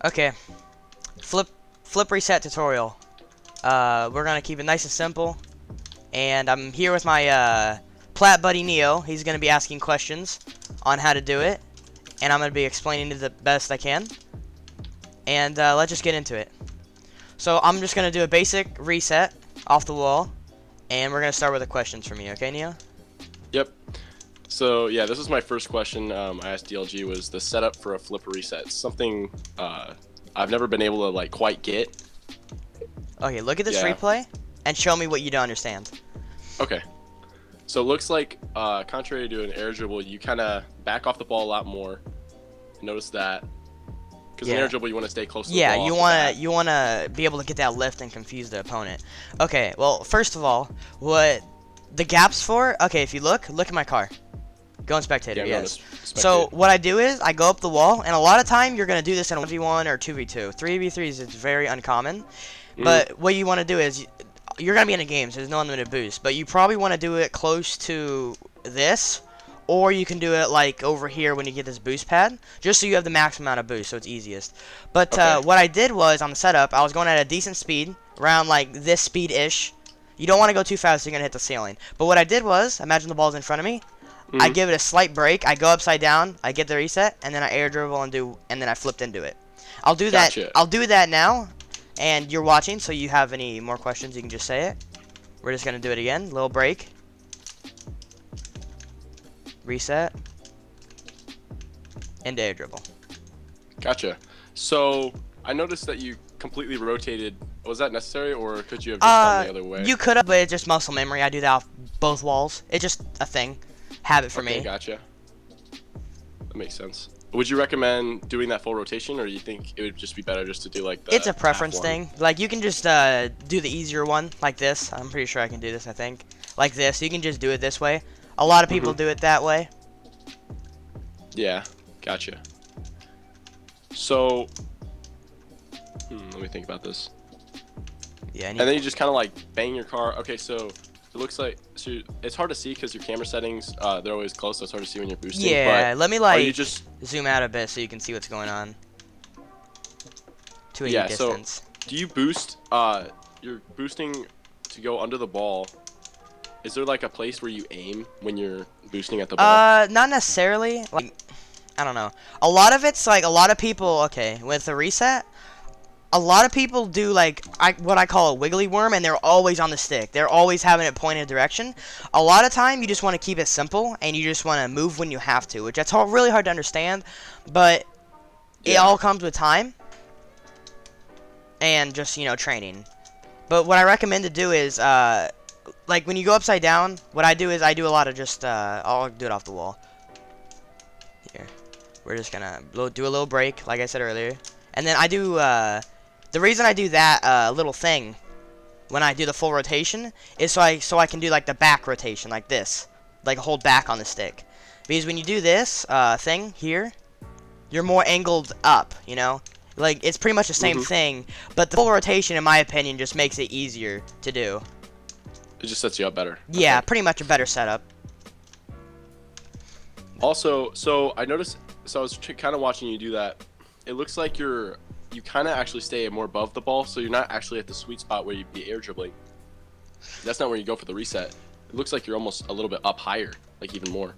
Okay, flip reset tutorial. We're gonna keep it nice and simple, and I'm here with my plat buddy Neo. He's gonna be asking questions on how to do it, and I'm gonna be explaining it the best I can. And let's just get into it. So I'm just gonna do a basic reset off the wall, and we're gonna start with the questions from you. Okay, Neo? Yep. So yeah, this was my first question I asked DLG was the setup for a flip reset. It's something I've never been able to like quite get. Okay, look at this Yeah. replay and show me what you don't understand. Okay. So it looks like contrary to an air dribble, you kind of back off the ball a lot more. Notice that. Because in Yeah. air dribble, you want to stay close to the Yeah, ball. you wanna be able to get that lift and confuse the opponent. Okay, well, first of all, what the gap's for? Okay, if you look at my car. Go in spectator, Yeah, yes. spectate. So what I do is I go up the wall, and a lot of time you're gonna do this in a 1v1 or 2v2. 3v3s is very uncommon, but what you want to do is you're gonna be in a game, so there's no unlimited boost. But you probably want to do it close to this. Or you can do it like over here when you get this boost pad, just so you have the max amount of boost, so it's easiest. But what I did was, on the setup, I was going at a decent speed, around like this speed-ish. You don't want to go too fast, so you're going to hit the ceiling. But what I did was, imagine the ball's in front of me, I give it a slight break, I go upside down, I get the reset, and then I air dribble and then I flipped into it. I'll do that. I'll do that now, and you're watching, so you have any more questions, you can just say it. We're just going to do it again, little break. Reset. And air dribble. Gotcha. So I noticed that you completely rotated. Was that necessary, or could you have just done the other way? You could have, but it's just muscle memory. I do that off both walls. It's just a thing. Habit for me. Gotcha. That makes sense. Would you recommend doing that full rotation, or do you think it would just be better just to do like the It's a preference thing. Like, you can just do the easier one, like this. I'm pretty sure I can do this, I think. Like this. You can just do it this way. A lot of people do it that way. Yeah, gotcha. So, let me think about this. Yeah, and then you just kind of like bang your car. Okay, so it looks like it's hard to see because your camera settings they're always close, so it's hard to see when you're boosting. Yeah, but let me like you just zoom out a bit so you can see what's going on. 280 distance. So do you boost? You're boosting to go under the ball. Is there like a place where you aim when you're boosting at the ball? Not necessarily. Like, I don't know. A lot of it's like a lot of people. Okay, with the reset, a lot of people do like what I call a wiggly worm, and they're always on the stick. They're always having it pointed a direction. A lot of time, you just want to keep it simple, and you just want to move when you have to, which that's really hard to understand, but it all comes with time and just training. But what I recommend to do is like when you go upside down, what I do is I do a lot of just I'll do it off the wall. Here, we're just gonna do a little break, like I said earlier, and then I do the reason I do that little thing when I do the full rotation is so I can do like the back rotation like this, like hold back on the stick, because when you do this thing here, you're more angled up, like it's pretty much the same thing, but the full rotation, in my opinion, just makes it easier to do. It just sets you up better. Yeah, pretty much a better setup. Also, so I noticed, so I was kind of watching you do that. It looks like you kind of actually stay more above the ball, so you're not actually at the sweet spot where you'd be air dribbling. That's not where you go for the reset. It looks like you're almost a little bit up higher, like even more.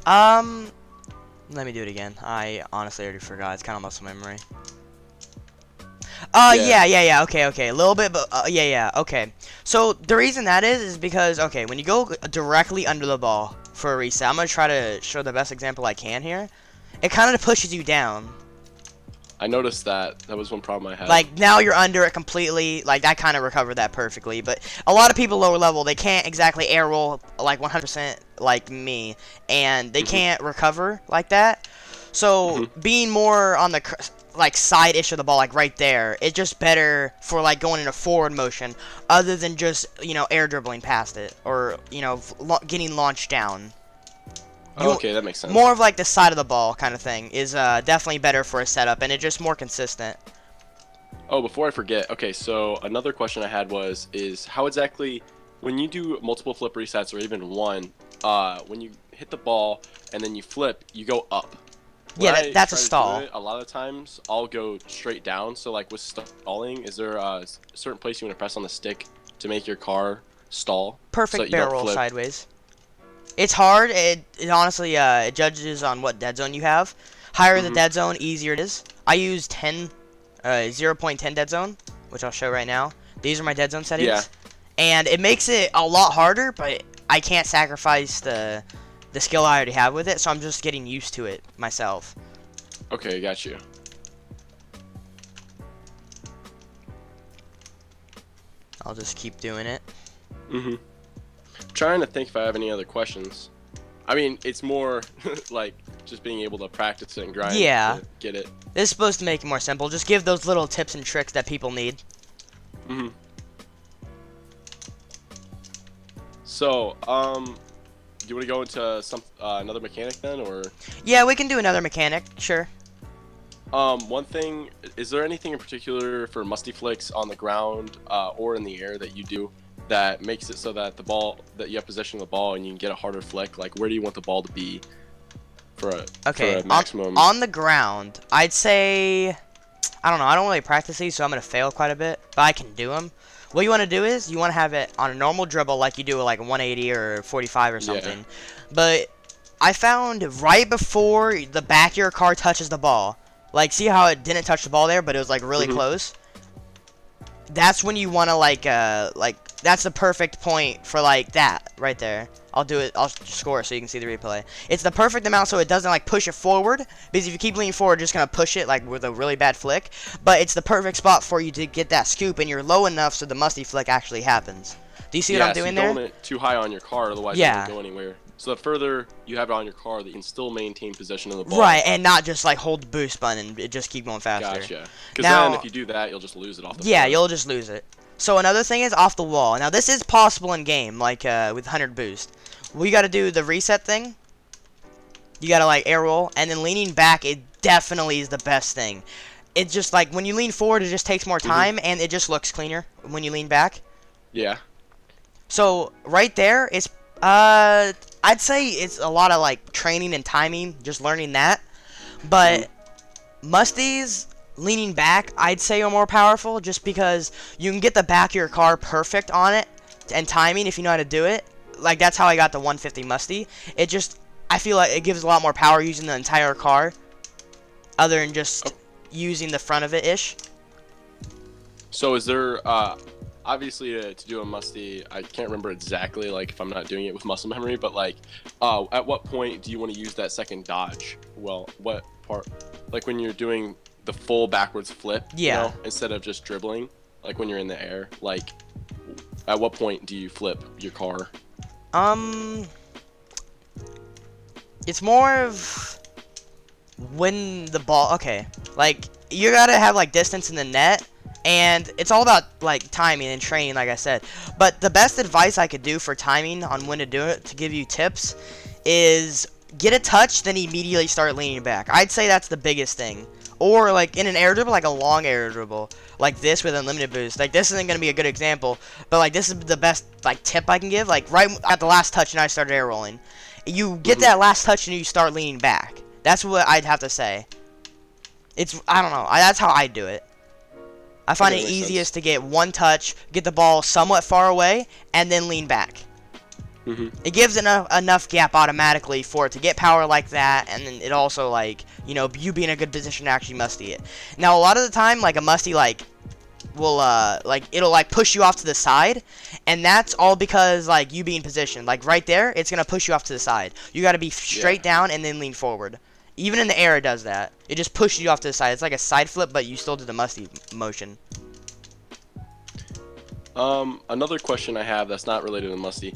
Let me do it again. I honestly already forgot. It's kind of muscle memory. Yeah. Okay. A little bit, but yeah. Okay. So the reason that is because when you go directly under the ball for a reset, I'm gonna try to show the best example I can here. It kind of pushes you down. I noticed that. That was one problem I had. Like now you're under it completely. Like I kind of recovered that perfectly. But a lot of people lower level, they can't exactly air roll like 100% like me, and they can't recover like that. So being more on the like side-ish of the ball, like right there, it's just better for like going in a forward motion, other than just air dribbling past it or getting launched down. Okay, that makes sense. More of like the side of the ball kind of thing is definitely better for a setup, and it's just more consistent. Oh, before I forget, okay, so another question I had is how exactly when you do multiple flip resets or even one, when you hit the ball and then you flip, you go up. When Yeah, I that's a try to stall. do it, a lot of times I'll go straight down. So like with stalling, is there a certain place you want to press on the stick to make your car stall so that Perfect you don't barrel roll flip? sideways. It's hard. It honestly it judges on what dead zone you have. Higher the Hmm. dead zone, easier it is. I use 0.10 dead zone, which I'll show right now. These are my dead zone Yeah. settings, and it makes it a lot harder. But I can't sacrifice the skill I already have with it, so I'm just getting used to it myself. Okay, got you. I'll just keep doing it. Hmm. Trying to think if I have any other questions. I mean, it's more like just being able to practice it and grind Yeah. to get it. This is supposed to make it more simple. Just give those little tips and tricks that people need. Hmm. So, do you want to go into some another mechanic then, or Yeah, we can do another mechanic, sure. one thing? Is there anything in particular for musty flicks on the ground or in the air that you do that makes it so that the ball that you have possession of the ball and you can get a harder flick? Like, where do you want the ball to be for a maximum? On the ground, I'd say, I don't know, I don't really practice these, so I'm going to fail quite a bit, but I can do them. What you want to do is, you want to have it on a normal dribble like you do like a 180 or 45 or something. Yeah. But I found right before the back of your car touches the ball, like see how it didn't touch the ball there, but it was like really Mhm. close? That's when you want to like, that's the perfect point for like that right there. I'll do it. I'll score it so you can see the replay. It's the perfect amount so it doesn't like push it forward, because if you keep leaning forward, you're just gonna push it like with a really bad flick. But it's the perfect spot for you to get that scoop, and you're low enough so the musty flick actually happens. Do you see what I'm So doing you don't there? want it too high on your car, otherwise it Yeah. won't go anywhere. So the further you have it on your car, that you can still maintain possession of the ball. Right, and not just like hold the boost button and it just keep going faster. Gotcha. Because Now- then if you do that, you'll just lose it off the Yeah, front. you'll just lose it. So another thing is off the wall. Now this is possible in game, like with 100 boost. We got to do the reset thing. You got to like air roll, and then leaning back, it definitely is the best thing. It just like when you lean forward, it just takes more time, and it just looks cleaner when you lean back. Yeah. So right there, it's I'd say it's a lot of like training and timing, just learning that. But musties leaning back, I'd say are more powerful, just because you can get the back of your car perfect on it and timing if you know how to do it. Like that's how I got the 150 musty. It just, I feel like it gives a lot more power using the entire car, other than just using the front of it ish. So is there obviously to do a musty, I can't remember exactly like if I'm not doing it with muscle memory, but like at what point do you want to use that second dodge? Well, what part? Like when you're doing the full backwards flip, Yeah. you know, instead of just dribbling, like when you're in the air, like at what point do you flip your car? It's more of when the ball, okay, like you gotta have like distance in the net, and it's all about like timing and training, like I said. But the best advice I could do for timing on when to do it, to give you tips, is get a touch, then immediately start leaning back. I'd say that's the biggest thing. Or like in an air dribble, like a long air dribble, like this with unlimited boost. Like this isn't gonna be a good example, but like this is the best like tip I can give. Like right at the last touch, and I started air rolling. You get that last touch and you start leaning back. That's what I'd have to say. It's, I don't know. That's how I do it. I find Okay, it that makes easiest to get one touch, get the ball somewhat far away, and then lean back. It gives enough gap automatically for it to get power like that, and then it also, like, you know, you be in a good position to actually musty it. Now, a lot of the time, like, a musty, like, will, like, it'll, like, push you off to the side, and that's all because, like, you being positioned. Like, right there, it's gonna push you off to the side. You gotta be straight down and then lean forward. Even in the air, it does that. It just pushes you off to the side. It's like a side flip, but you still do the musty motion. Another question I have that's not related to musty.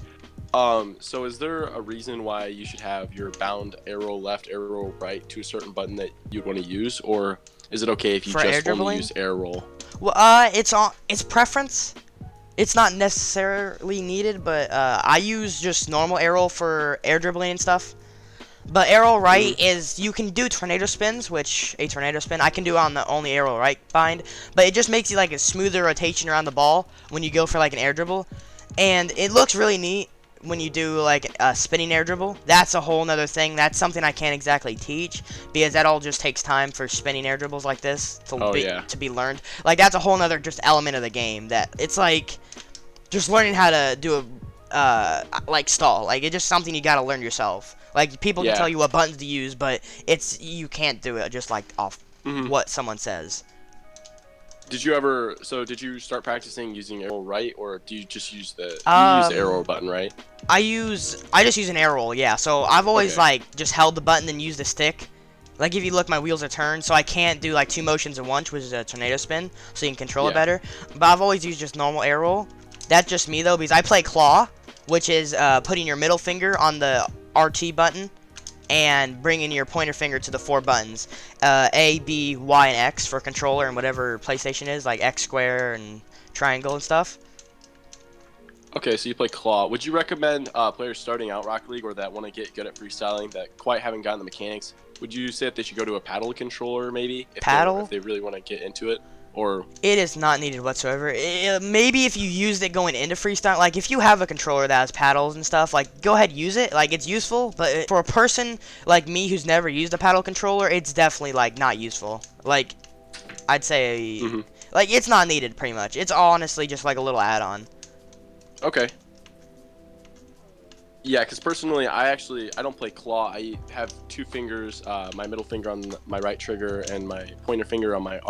So is there a reason why you should have your bound arrow left, arrow right to a certain button that you'd want to use, or is it okay if you For air just only dribbling? use air roll? Well, it's preference. It's not necessarily needed, but I use just normal arrow for air dribbling and stuff. But arrow right is, you can do tornado spins, which a tornado spin I can do on the only arrow right bind, but it just makes you like a smoother rotation around the ball when you go for like an air dribble, and it looks really neat when you do like a spinning air dribble, that's a whole nother thing. That's something I can't exactly teach because that all just takes time for spinning air dribbles like this to be learned. Like that's a whole nother just element of the game that it's like just learning how to do a like stall. Like it's just something you gotta learn yourself. Like people can tell you what buttons to use, but you can't do it just like off what someone says. Did you start practicing using arrow right, or do you just use you use the arrow button right? I just use an air roll, yeah. So I've always like just held the button and used the stick. Like if you look, my wheels are turned, so I can't do like 2 motions at once, which is a tornado spin, so you can control it better. But I've always used just normal air roll. That's just me though, because I play claw, which is putting your middle finger on the RT button and bringing your pointer finger to the 4 buttons, A, B, Y, and X for controller and whatever PlayStation is, like X square and triangle and stuff. Okay, so you play claw. Would you recommend players starting out Rocket League or that want to get good at freestyling that quite haven't gotten the mechanics? Would you say that they should go to a paddle controller maybe if they really want to get into it? Or it is not needed whatsoever. Maybe if you used it going into freestyle, like if you have a controller that has paddles and stuff, like go ahead, use it. Like it's useful, but for a person like me who's never used a paddle controller, it's definitely like not useful. Like I'd say like it's not needed pretty much. It's honestly just like a little add-on. Okay. Yeah, because personally, I don't play claw. I have 2 fingers, my middle finger on my right trigger and my pointer finger on my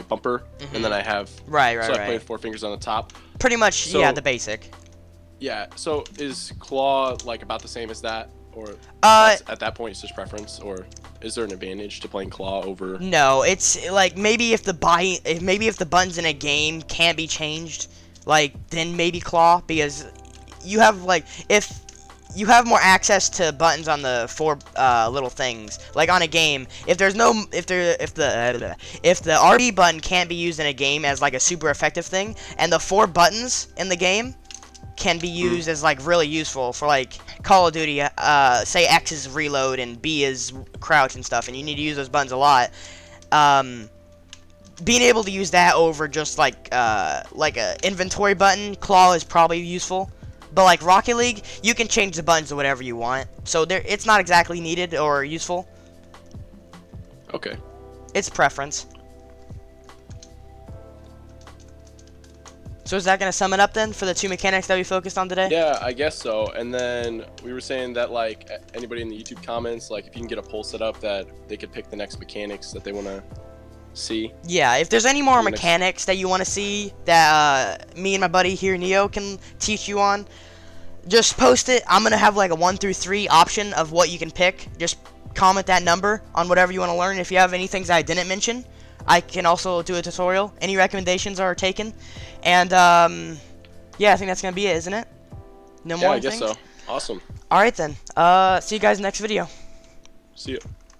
bumper, and then I have I play 4 fingers on the top. Pretty much, yeah, the basic. Yeah. So is claw like about the same as that, or at that point it's just preference, or is there an advantage to playing claw over? No, it's like maybe if the buttons in a game can't be changed, like then maybe claw, because you have like if you have more access to buttons on the 4 little things. Like on a game, if the RB button can't be used in a game as like a super effective thing, and the 4 buttons in the game can be used as like really useful for like Call of Duty. Say X is reload and B is crouch and stuff, and you need to use those buttons a lot. Being able to use that over just like a inventory button, claw is probably useful. But like Rocket League, you can change the buttons to whatever you want, so it's not exactly needed or useful. Okay. It's preference. So is that gonna sum it up then for the 2 mechanics that we focused on today? Yeah, I guess so. And then we were saying that like anybody in the YouTube comments, like if you can get a poll set up, that they could pick the next mechanics that they want to see. Yeah, if there's any more mechanics that you want to see that me and my buddy here, Neo, can teach you on, just post it. I'm gonna have like a 1 through 3 option of what you can pick. Just comment that number on whatever you want to learn. If you have any things I didn't mention, I can also do a tutorial. Any recommendations are taken. And yeah, I think that's gonna be it, isn't it? No more things? I guess so. Awesome. Alright then. See you guys next video. See you.